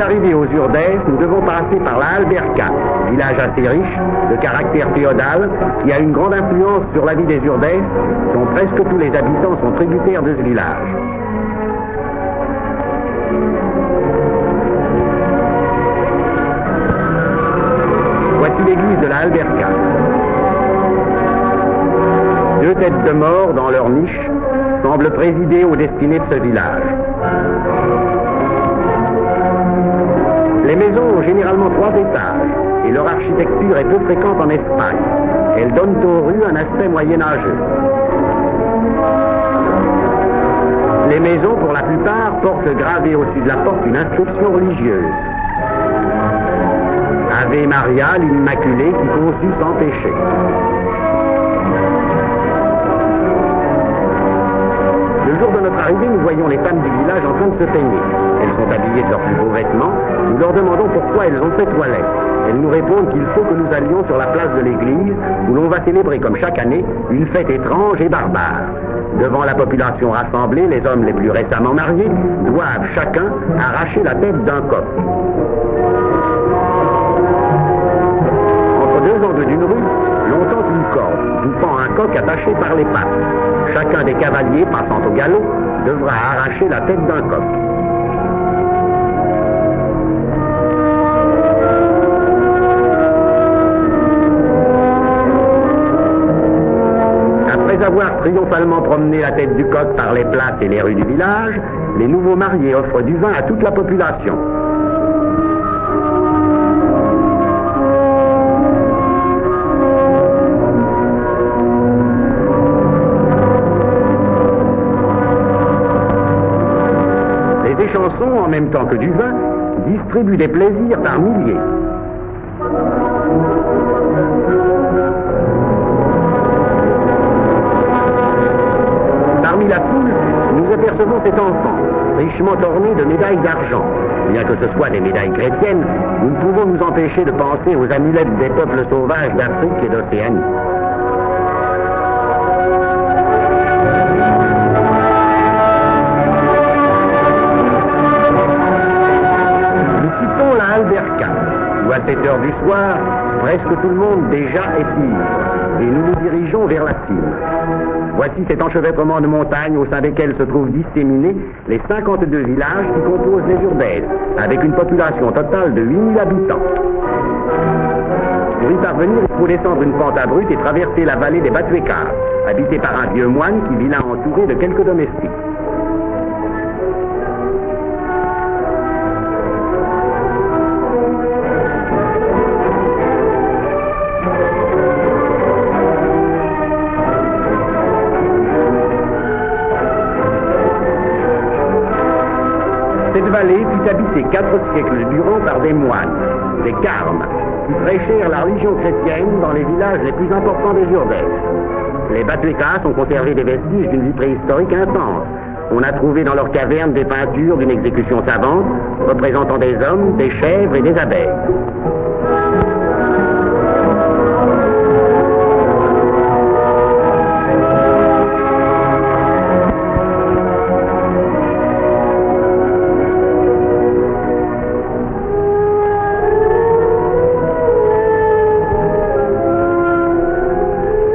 arriver aux Urdèces, nous devons passer par la Alberca, village assez riche, de caractère féodal, qui a une grande influence sur la vie des Urdèces, dont presque tous les habitants sont tributaires de ce village. Voici l'église de la Alberca. Deux têtes de mort dans leur niche semblent présider aux destinées de ce village. Les maisons ont généralement 3 étages et leur architecture est peu fréquente en Espagne. Elles donnent aux rues un aspect moyenâgeux. Les maisons, pour la plupart, portent gravée au-dessus de la porte une inscription religieuse. Ave Maria, l'Immaculée qui conçut sans péché. Le jour de notre arrivée, nous voyons les femmes du village en train de se peigner. Elles sont habillées de leurs plus beaux vêtements. Nous leur demandons pourquoi elles ont fait toilette. Elles nous répondent qu'il faut que nous allions sur la place de l'église où l'on va célébrer comme chaque année une fête étrange et barbare. Devant la population rassemblée, les hommes les plus récemment mariés doivent chacun arracher la tête d'un coq. Entre deux angles d'une rue, l'on tend une corde d'où pend un coq attaché par les pattes. Chacun des cavaliers passant au galop devra arracher la tête d'un coq. Après avoir triomphalement promené la tête du coq par les places et les rues du village, les nouveaux mariés offrent du vin à toute la population. Les échansons, en même temps que du vin, distribuent des plaisirs par milliers. Parmi la foule, nous apercevons cet enfant, richement orné de médailles d'argent. Bien que ce soit des médailles chrétiennes, nous ne pouvons nous empêcher de penser aux amulettes des peuples sauvages d'Afrique et d'Océanie. Nous quittons la Alberca, où à 7 heures du soir, presque tout le monde déjà est ivre, et nous nous dirigeons vers la cime. Voici cet enchevêtrement de montagnes au sein desquelles se trouvent disséminés les 52 villages qui composent les Urdèces, avec une population totale de 8000 habitants. Pour y parvenir, il faut descendre une pente abrupte et traverser la vallée des Batuecas, habitée par un vieux moine qui vit là entouré de quelques domestiques. Cette vallée fut habitée 4 siècles durant par des moines, des carmes, qui prêchèrent la religion chrétienne dans les villages les plus importants des Urdèces. Les Batuecas ont conservé des vestiges d'une vie préhistorique intense. On a trouvé dans leurs cavernes des peintures d'une exécution savante, représentant des hommes, des chèvres et des abeilles.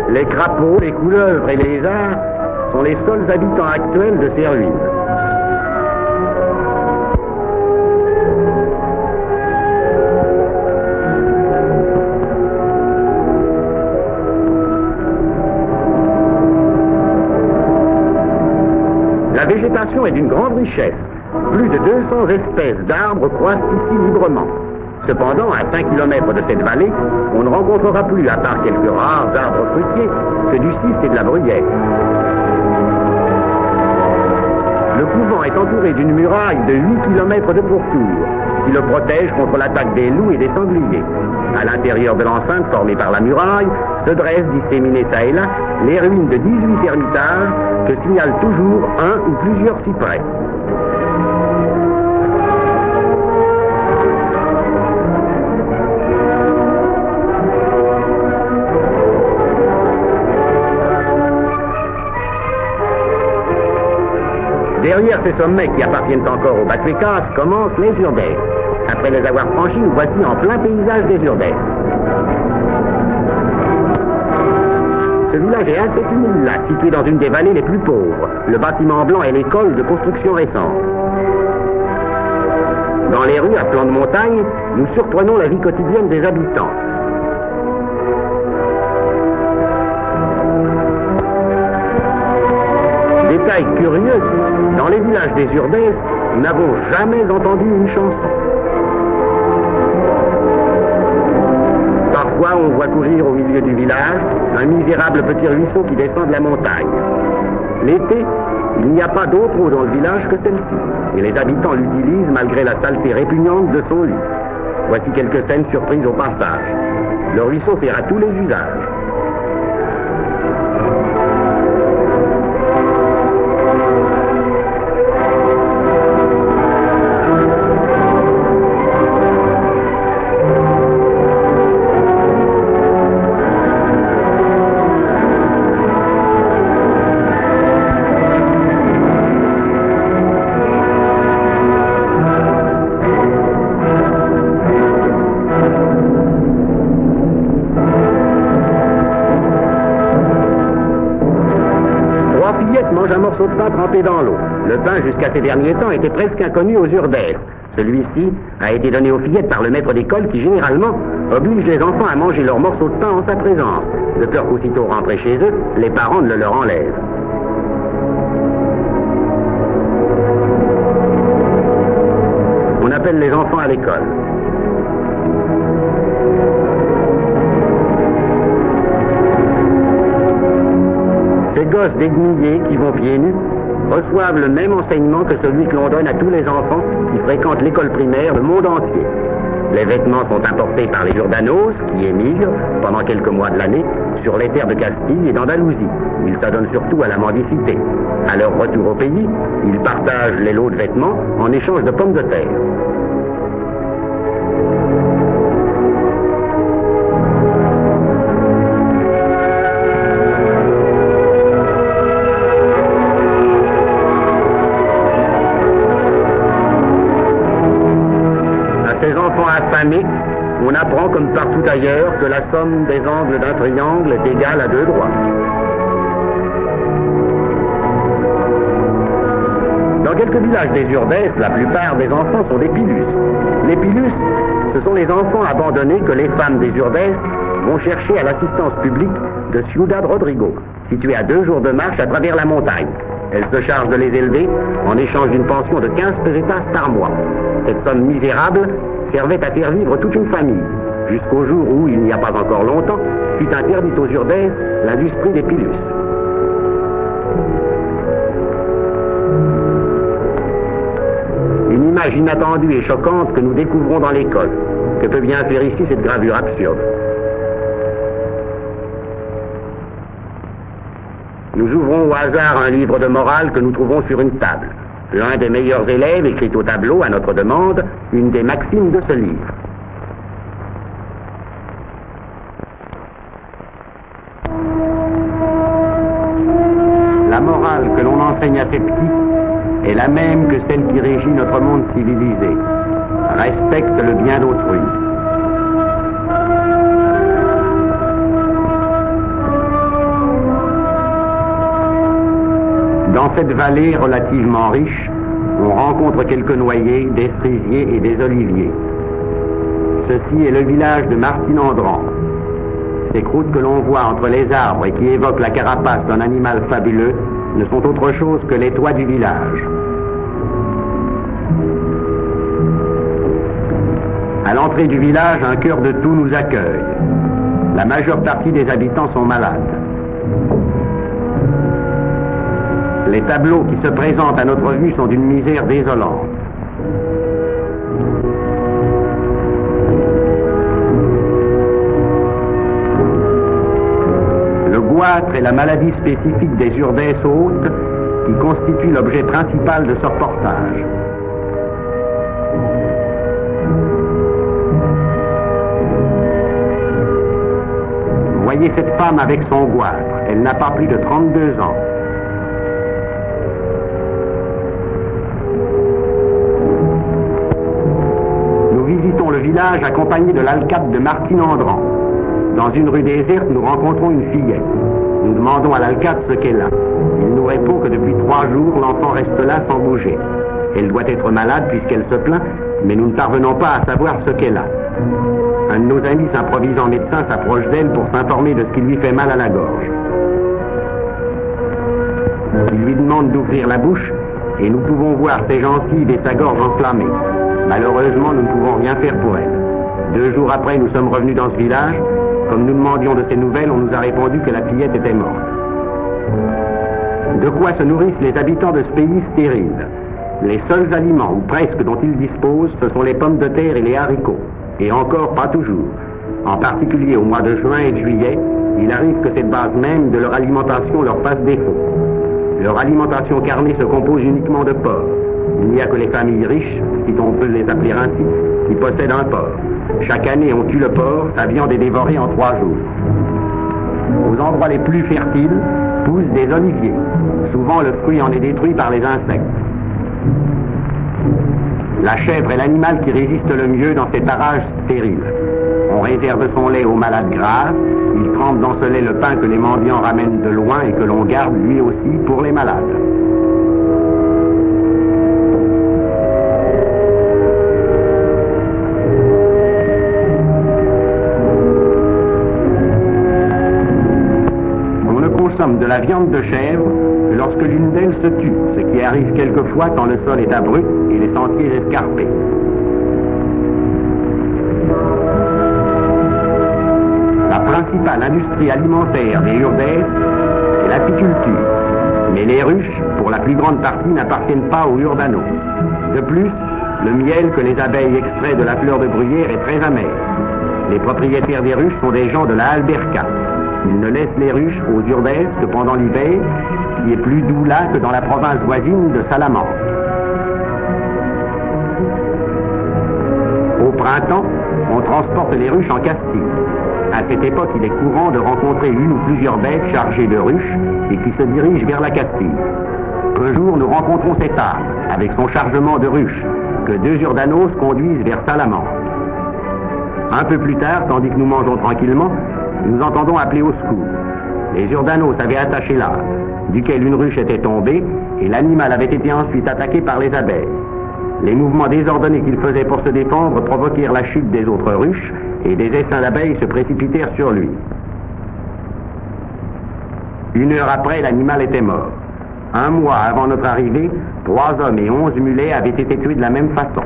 Les crapauds, les couleuvres et les lézards sont les seuls habitants actuels de ces ruines. La végétation est d'une grande richesse. Plus de 200 espèces d'arbres croissent ici librement. Cependant, à 5 km de cette vallée, on ne rencontrera plus, à part quelques rares arbres fruitiers, que du cis et de la bruyère. Le couvent est entouré d'une muraille de 8 km de pourtour, qui le protège contre l'attaque des loups et des sangliers. À l'intérieur de l'enceinte formée par la muraille, se dressent disséminées çà et là les ruines de 18 ermitages que signalent toujours un ou plusieurs cyprès. Derrière ces sommets qui appartiennent encore aux Batuecas commencent les Urdèces. Après les avoir franchis, nous voici en plein paysage des Urdèces. Ce village est Ansetimilla, situé dans une des vallées les plus pauvres. Le bâtiment blanc est l'école de construction récente. Dans les rues à flanc de montagne, nous surprenons la vie quotidienne des habitants. Détail curieux, dans les villages des Urdèces, nous n'avons jamais entendu une chanson. Parfois, on voit courir au milieu du village un misérable petit ruisseau qui descend de la montagne. L'été, il n'y a pas d'eau trop dans le village que celle-ci, et les habitants l'utilisent malgré la saleté répugnante de son lit. Voici quelques scènes surprises au passage. Le ruisseau sert à tous les usages. Mange un morceau de pain trempé dans l'eau. Le pain, jusqu'à ces derniers temps, était presque inconnu aux Urdèces. Celui-ci a été donné aux fillettes par le maître d'école qui, généralement, oblige les enfants à manger leur morceau de pain en sa présence, de peur qu'aussitôt rentrés chez eux, les parents ne le leur enlèvent. On appelle les enfants à l'école. Ces gosses déguisés qui vont pieds nus reçoivent le même enseignement que celui que l'on donne à tous les enfants qui fréquentent l'école primaire, le monde entier. Les vêtements sont importés par les Jordanos qui émigrent pendant quelques mois de l'année sur les terres de Castille et d'Andalousie, où ils s'adonnent surtout à la mendicité. À leur retour au pays, ils partagent les lots de vêtements en échange de pommes de terre. Ces enfants affamés, on apprend comme partout ailleurs que la somme des angles d'un triangle est égale à 2 droits. Dans quelques villages des Urdèces, la plupart des enfants sont des pilus. Les pilus, ce sont les enfants abandonnés que les femmes des Urdèces vont chercher à l'assistance publique de Ciudad Rodrigo, située à 2 jours de marche à travers la montagne. Elle se charge de les élever en échange d'une pension de 15 pesetas par mois. Cette somme misérable servait à faire vivre toute une famille, jusqu'au jour où, il n'y a pas encore longtemps, fut interdite aux Urdèces l'industrie des pilus. Une image inattendue et choquante que nous découvrons dans l'école. Que peut bien faire ici cette gravure absurde? Nous ouvrons au hasard un livre de morale que nous trouvons sur une table. L'un des meilleurs élèves écrit au tableau, à notre demande, une des maximes de ce livre. La morale que l'on enseigne à ces petits est la même que celle qui régit notre monde civilisé. Respecte le bien d'autrui. Dans cette vallée relativement riche, on rencontre quelques noyers, des cerisiers et des oliviers. Ceci est le village de Martinandran. Ces croûtes que l'on voit entre les arbres et qui évoquent la carapace d'un animal fabuleux ne sont autre chose que les toits du village. À l'entrée du village, un cœur de tout nous accueille. La majeure partie des habitants sont malades. Les tableaux qui se présentent à notre vue sont d'une misère désolante. Le goitre est la maladie spécifique des Urdèces hautes qui constitue l'objet principal de ce reportage. Voyez cette femme avec son goitre. Elle n'a pas plus de 32 ans. Nous village accompagné de l'alcade de Martine Andran. Dans une rue déserte, nous rencontrons une fillette. Nous demandons à l'alcade ce qu'elle a. Il nous répond que depuis 3 jours, l'enfant reste là sans bouger. Elle doit être malade puisqu'elle se plaint, mais nous ne parvenons pas à savoir ce qu'elle a. Un de nos amis s'improvisant médecin s'approche d'elle pour s'informer de ce qui lui fait mal à la gorge. Il lui demande d'ouvrir la bouche et nous pouvons voir ses gencives et sa gorge enflammée. Malheureusement, nous ne pouvons rien faire pour elle. 2 jours après, nous sommes revenus dans ce village. Comme nous demandions de ses nouvelles, on nous a répondu que la fillette était morte. De quoi se nourrissent les habitants de ce pays stérile? Les seuls aliments, ou presque, dont ils disposent, ce sont les pommes de terre et les haricots. Et encore pas toujours. En particulier au mois de juin et de juillet, il arrive que cette base même de leur alimentation leur fasse défaut. Leur alimentation carnée se compose uniquement de porc. Il n'y a que les familles riches, si on peut les appeler ainsi, qui possèdent un porc. Chaque année, on tue le porc, sa viande est dévorée en 3 jours. Aux endroits les plus fertiles, poussent des oliviers. Souvent, le fruit en est détruit par les insectes. La chèvre est l'animal qui résiste le mieux dans ces parages stériles. On réserve son lait aux malades graves. Il trempe dans ce lait le pain que les mendiants ramènent de loin et que l'on garde lui aussi pour les malades. On ne consomme de la viande de chèvre que lorsque l'une d'elles se tue, ce qui arrive quelquefois quand le sol est abrupt et les sentiers escarpés. La principale industrie alimentaire des Urdèses est l'apiculture. Mais les ruches, pour la plus grande partie, n'appartiennent pas aux Urdanos. De plus, le miel que les abeilles extraient de la fleur de bruyère est très amer. Les propriétaires des ruches sont des gens de la Alberca. Ils ne laissent les ruches aux Urdèses que pendant l'hiver, qui est plus doux là que dans la province voisine de Salamanque. Au printemps, on transporte les ruches en Castille. À cette époque, il est courant de rencontrer une ou plusieurs bêtes chargées de ruches et qui se dirigent vers la Castille. Un jour, nous rencontrons cette âne, avec son chargement de ruches, que 2 Urdanos conduisent vers Salamanque. Un peu plus tard, tandis que nous mangeons tranquillement, nous entendons appeler au secours. Les Urdanos avaient attaché l'âne, duquel une ruche était tombée, et l'animal avait été ensuite attaqué par les abeilles. Les mouvements désordonnés qu'il faisait pour se défendre provoquèrent la chute des autres ruches, et des essaims d'abeilles se précipitèrent sur lui. 1 heure après, l'animal était mort. 1 mois avant notre arrivée, 3 hommes et 11 mulets avaient été tués de la même façon.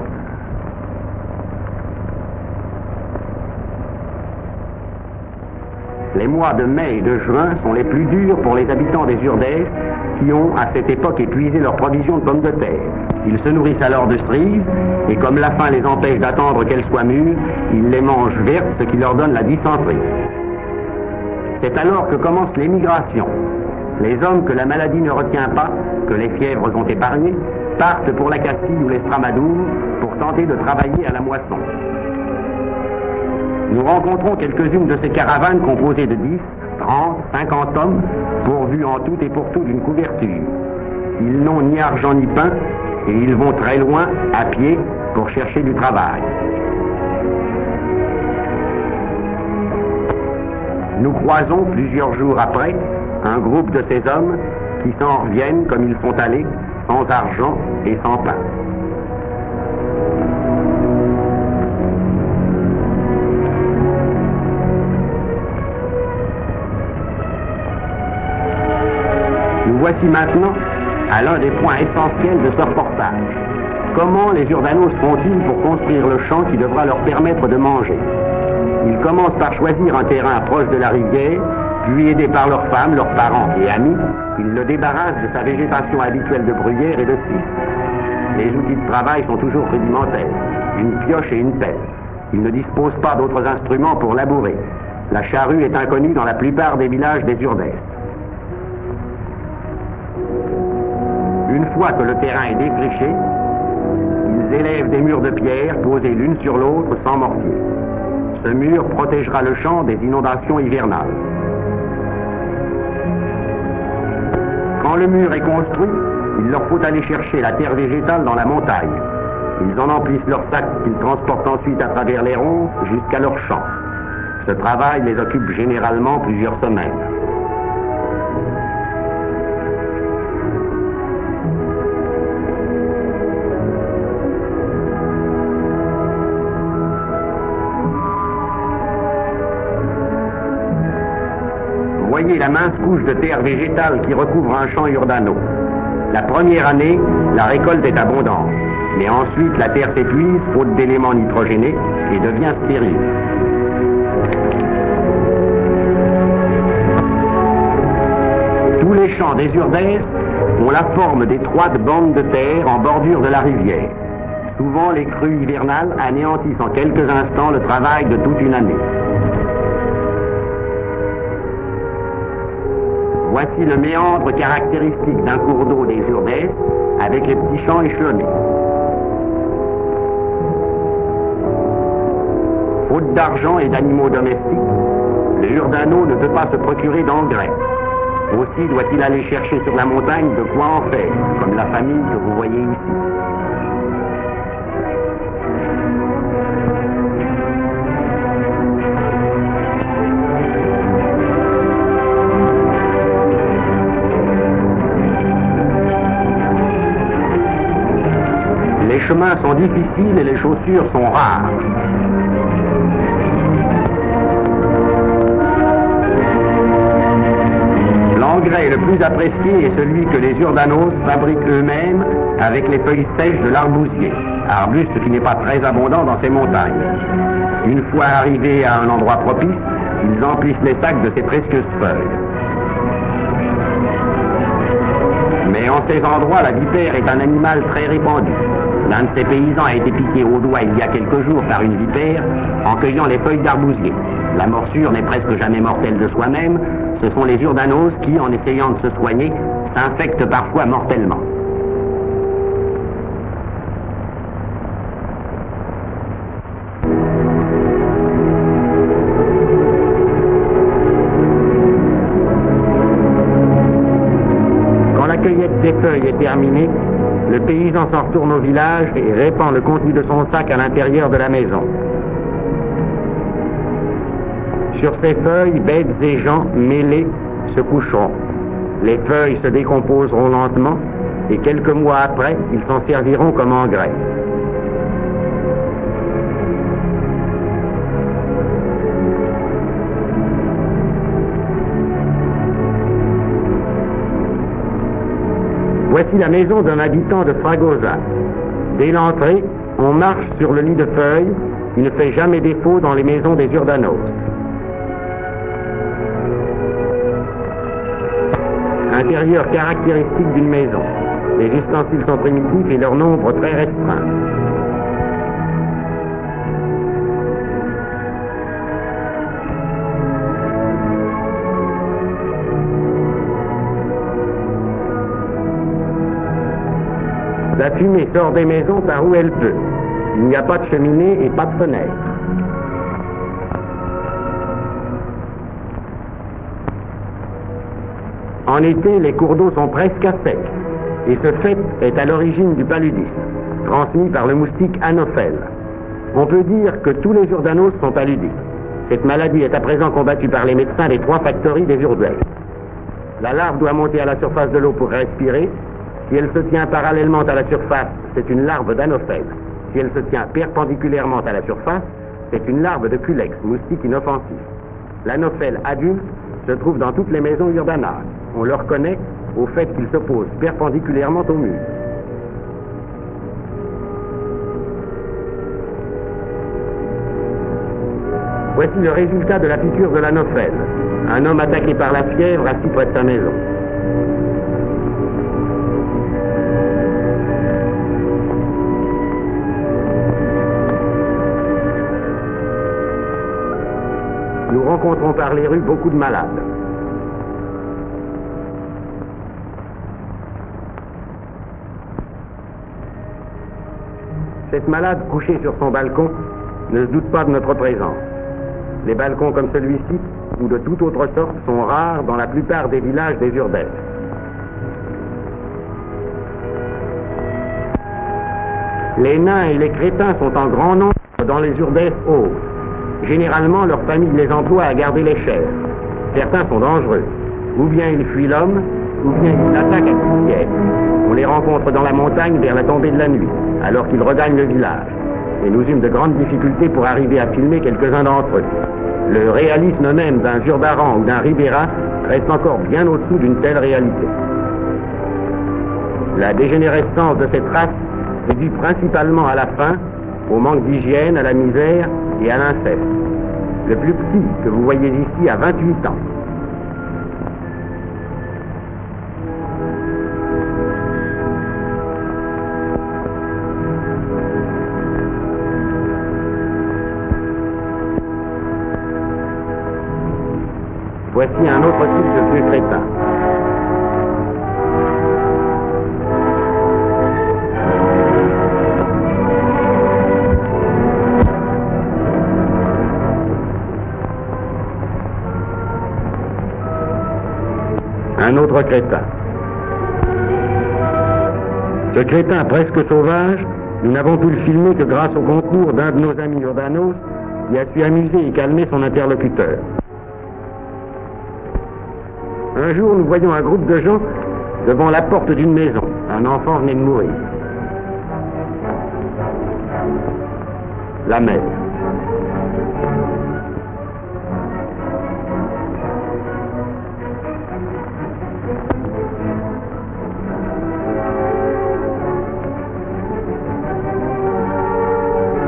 Les mois de mai et de juin sont les plus durs pour les habitants des Urdèses qui ont, à cette époque, épuisé leurs provisions de pommes de terre. Ils se nourrissent alors de cerises, et comme la faim les empêche d'attendre qu'elles soient mûres, ils les mangent vertes, ce qui leur donne la dysenterie. C'est alors que commence l'émigration. Les hommes que la maladie ne retient pas, que les fièvres ont épargnés, partent pour la Castille ou l'Estramadour pour tenter de travailler à la moisson. Nous rencontrons quelques-unes de ces caravanes composées de 10, 30, 50 hommes, pourvus en tout et pour tout d'une couverture. Ils n'ont ni argent ni pain, et ils vont très loin, à pied, pour chercher du travail. Nous croisons, plusieurs jours après, un groupe de ces hommes qui s'en reviennent comme ils sont allés, sans argent et sans pain. Nous voici maintenant à l'un des points essentiels de ce reportage. Comment les Urdanos font-ils pour construire le champ qui devra leur permettre de manger? Ils commencent par choisir un terrain proche de la rivière, puis aidés par leurs femmes, leurs parents et amis, ils le débarrassent de sa végétation habituelle de bruyère et de cire. Les outils de travail sont toujours rudimentaires, une pioche et une pelle. Ils ne disposent pas d'autres instruments pour labourer. La charrue est inconnue dans la plupart des villages des Urdèses. Une fois que le terrain est défriché, ils élèvent des murs de pierre posés l'une sur l'autre sans mortier. Ce mur protégera le champ des inondations hivernales. Quand le mur est construit, il leur faut aller chercher la terre végétale dans la montagne. Ils en emplissent leurs sacs qu'ils transportent ensuite à travers les ronces jusqu'à leurs champs. Ce travail les occupe généralement plusieurs semaines. Voyez la mince couche de terre végétale qui recouvre un champ Urdano. La première année, la récolte est abondante, mais ensuite la terre s'épuise faute d'éléments nitrogénés et devient stérile. Tous les champs des Urdèses ont la forme d'étroites bandes de terre en bordure de la rivière. Souvent, les crues hivernales anéantissent en quelques instants le travail de toute une année. Voici le méandre caractéristique d'un cours d'eau des Urdèses avec les petits champs échelonnés. Faute d'argent et d'animaux domestiques, le Urdano ne peut pas se procurer d'engrais. Aussi doit-il aller chercher sur la montagne de quoi en faire, comme la famille que vous voyez ici. Les chemins sont difficiles et les chaussures sont rares. L'engrais le plus apprécié est celui que les Urdanos fabriquent eux-mêmes avec les feuilles sèches de l'arbousier, arbuste qui n'est pas très abondant dans ces montagnes. Une fois arrivés à un endroit propice, ils emplissent les sacs de ces précieuses feuilles. Mais en ces endroits, la vipère est un animal très répandu. L'un de ces paysans a été piqué au doigt il y a quelques jours par une vipère en cueillant les feuilles d'arbousier. La morsure n'est presque jamais mortelle de soi-même. Ce sont les Urdanos qui, en essayant de se soigner, s'infectent parfois mortellement. Quand la cueillette des feuilles est terminée, le paysan s'en retourne au village et répand le contenu de son sac à l'intérieur de la maison. Sur ces feuilles, bêtes et gens mêlés se coucheront. Les feuilles se décomposeront lentement et quelques mois après, ils s'en serviront comme engrais. Voici la maison d'un habitant de Fragosa. Dès l'entrée, on marche sur le lit de feuilles qui ne fait jamais défaut dans les maisons des Urdanos. Intérieur caractéristique d'une maison. Les ustensiles sont primitifs et leur nombre très restreint. La fumée sort des maisons par où elle peut. Il n'y a pas de cheminée et pas de fenêtre. En été, les cours d'eau sont presque à sec. Et ce fait est à l'origine du paludisme, transmis par le moustique Anophèle. On peut dire que tous les Urdanos sont paludiques. Cette maladie est à présent combattue par les médecins des 3 factories des Urdèses. La larve doit monter à la surface de l'eau pour respirer. Si elle se tient parallèlement à la surface, c'est une larve d'Anophèle. Si elle se tient perpendiculairement à la surface, c'est une larve de Culex, moustique inoffensif. L'Anophèle adulte se trouve dans toutes les maisons urbanas. On le reconnaît au fait qu'il se pose perpendiculairement au mur. Voici le résultat de la piqûre de l'Anophèle. Un homme attaqué par la fièvre assis près de sa maison. Nous rencontrons par les rues beaucoup de malades. Cette malade couchée sur son balcon ne se doute pas de notre présence. Les balcons comme celui-ci, ou de toute autre sorte, sont rares dans la plupart des villages des Urdèses. Les nains et les crétins sont en grand nombre dans les urdes hautes. Généralement, leur famille les emploie à garder les chèvres. Certains sont dangereux. Ou bien ils fuient l'homme, ou bien ils l'attaquent à coups de pied. On les rencontre dans la montagne vers la tombée de la nuit, alors qu'ils regagnent le village. Et nous eûmes de grandes difficultés pour arriver à filmer quelques-uns d'entre eux. Le réalisme même d'un Zurbaran ou d'un Ribera reste encore bien au-dessous d'une telle réalité. La dégénérescence de cette race est due principalement à la faim, au manque d'hygiène, à la misère et à l'inceste. Le plus petit que vous voyez ici a 28 ans. Voici un autre type de vieux crétin. Un autre crétin. Ce crétin presque sauvage, nous n'avons pu le filmer que grâce au concours d'un de nos amis urbanos qui a su amuser et calmer son interlocuteur. Un jour, nous voyons un groupe de gens devant la porte d'une maison. Un enfant venait de mourir. La mère.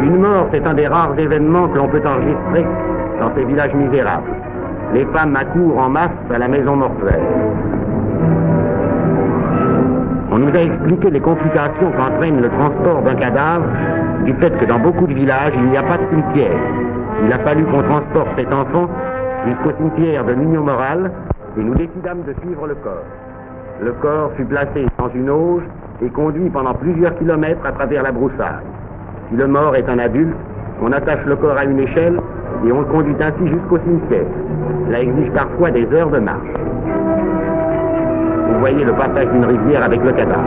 Une mort, c'est un des rares événements que l'on peut enregistrer dans ces villages misérables. Les femmes accourent en masse à la maison mortuaire. On nous a expliqué les complications qu'entraîne le transport d'un cadavre du fait que dans beaucoup de villages, il n'y a pas de cimetière. Il a fallu qu'on transporte cet enfant jusqu'au cimetière de Mignon-Moral et nous décidâmes de suivre le corps. Le corps fut placé dans une auge et conduit pendant plusieurs kilomètres à travers la broussaille. Si le mort est un adulte, on attache le corps à une échelle et on le conduit ainsi jusqu'au cimetière. Cela exige parfois des heures de marche. Vous voyez le passage d'une rivière avec le cadavre.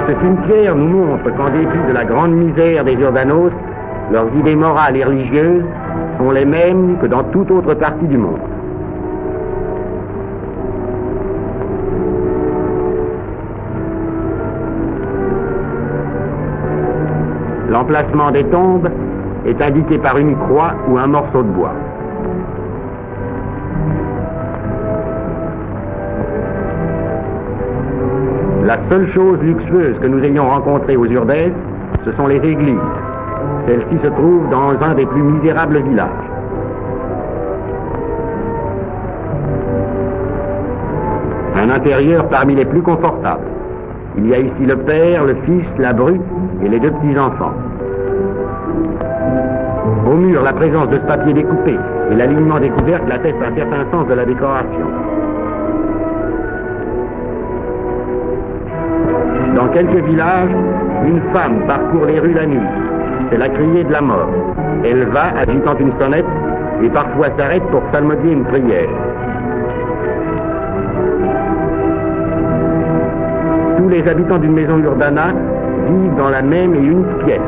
Ce cimetière nous montre qu'en dépit de la grande misère des urbanos, leurs idées morales et religieuses sont les mêmes que dans toute autre partie du monde. L'emplacement des tombes est indiqué par une croix ou un morceau de bois. La seule chose luxueuse que nous ayons rencontrée aux Urdes, ce sont les églises. Celles-ci se trouvent dans un des plus misérables villages. Un intérieur parmi les plus confortables. Il y a ici le père, le fils, la bru et les deux petits-enfants. Au mur, la présence de ce papier découpé et l'alignement des couvercles attestent un certain sens de la décoration. Dans quelques villages, une femme parcourt les rues la nuit. C'est la criée de la mort. Elle va, agitant une sonnette, et parfois s'arrête pour psalmodier une prière. Tous les habitants d'une maison urbana vivent dans la même et unique pièce.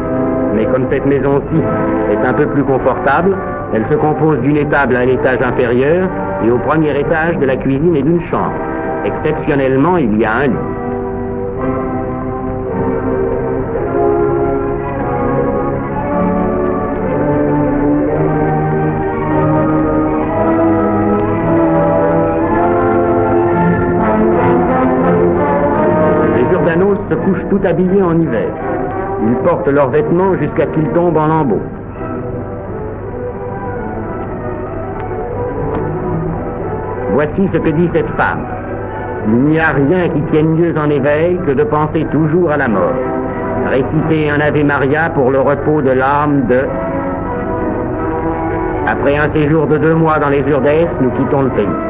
Mais comme cette maison-ci est un peu plus confortable, elle se compose d'une étable à l'étage inférieur et au premier étage de la cuisine et d'une chambre. Exceptionnellement, il y a un lit. Se couchent tout habillés en hiver. Ils portent leurs vêtements jusqu'à ce qu'ils tombent en lambeaux. Voici ce que dit cette femme. Il n'y a rien qui tienne mieux en éveil que de penser toujours à la mort. Réciter un Ave Maria pour le repos de l'âme de... Après un séjour de 2 mois dans les Urdes, nous quittons le pays.